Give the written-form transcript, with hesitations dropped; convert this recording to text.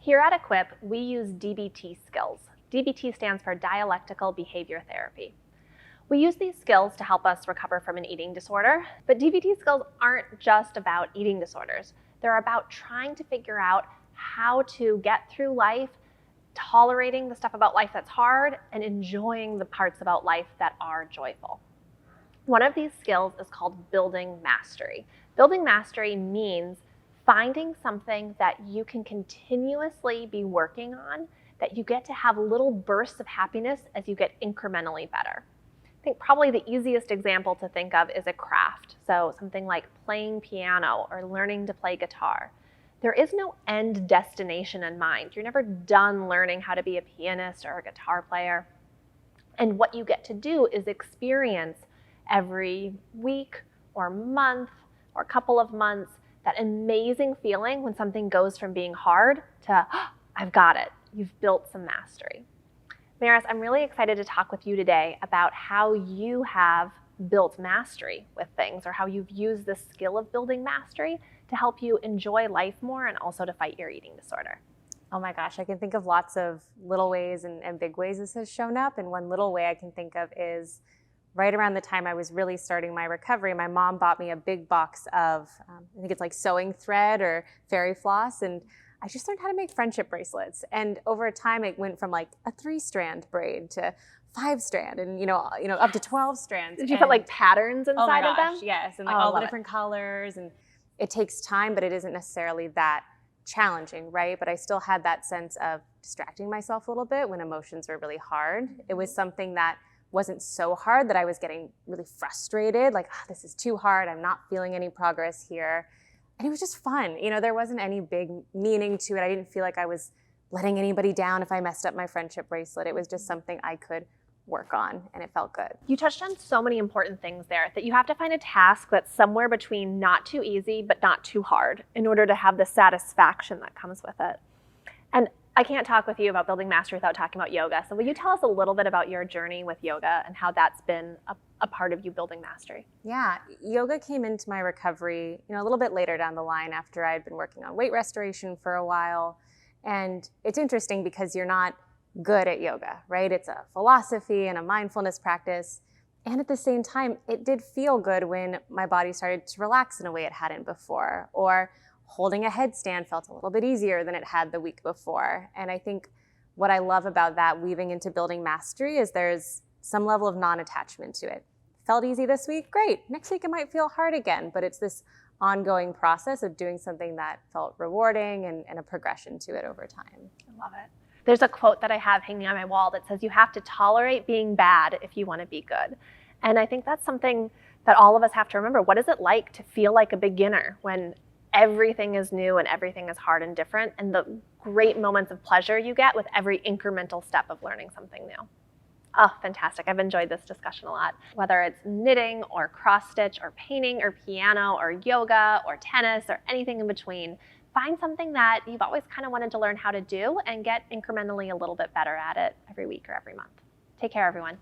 Here at Equip, we use DBT skills. DBT stands for Dialectical Behavior Therapy. We use these skills to help us recover from an eating disorder, but DBT skills aren't just about eating disorders. They're about trying to figure out how to get through life, tolerating the stuff about life that's hard, and enjoying the parts about life that are joyful. One of these skills is called building mastery. Building mastery means finding something that you can continuously be working on, that you get to have little bursts of happiness as you get incrementally better. I think probably the easiest example to think of is a craft. So something like playing piano or learning to play guitar. There is no end destination in mind. You're never done learning how to be a pianist or a guitar player. And what you get to do is experience every week or month or a couple of months that amazing feeling when something goes from being hard to, oh, I've got it. You've built some mastery. Maris, I'm really excited to talk with you today about how you have built mastery with things, or how you've used the skill of building mastery to help you enjoy life more and also to fight your eating disorder. Oh my gosh, I can think of lots of little ways and big ways this has shown up. And one little way I can think of is right around the time I was really starting my recovery, my mom bought me a big box of, I think it's like sewing thread or fairy floss. And I just learned how to make friendship bracelets. And over time, it went from like a 3-strand braid to 5-strand and, up to 12 strands. Did you put like patterns inside of them? Yes. And like all the different colors. And it takes time, but it isn't necessarily that challenging, right? But I still had that sense of distracting myself a little bit when emotions were really hard. It was something that wasn't so hard that I was getting really frustrated, like, this is too hard, I'm not feeling any progress here. And it was just fun. There wasn't any big meaning to it. I didn't feel like I was letting anybody down if I messed up my friendship bracelet. It was just something I could work on, and it felt good. You touched on so many important things there, that you have to find a task that's somewhere between not too easy but not too hard in order to have the satisfaction that comes with it. And I can't talk with you about building mastery without talking about yoga. So will you tell us a little bit about your journey with yoga and how that's been a part of you building mastery? Yeah, yoga came into my recovery, a little bit later down the line after I'd been working on weight restoration for a while. And it's interesting because you're not good at yoga, right? It's a philosophy and a mindfulness practice. And at the same time, it did feel good when my body started to relax in a way it hadn't before, or holding a headstand felt a little bit easier than it had the week before. And I think what I love about that weaving into building mastery is there's some level of non-attachment to it. Felt easy this week? Great. Next week it might feel hard again, but it's this ongoing process of doing something that felt rewarding and a progression to it over time. I love it. There's a quote that I have hanging on my wall that says, you have to tolerate being bad if you want to be good. And I think that's something that all of us have to remember. What is it like to feel like a beginner when everything is new and everything is hard and different, and the great moments of pleasure you get with every incremental step of learning something new? Oh, fantastic. I've enjoyed this discussion a lot. Whether it's knitting or cross stitch or painting or piano or yoga or tennis or anything in between, find something that you've always kind of wanted to learn how to do and get incrementally a little bit better at it every week or every month. Take care, everyone.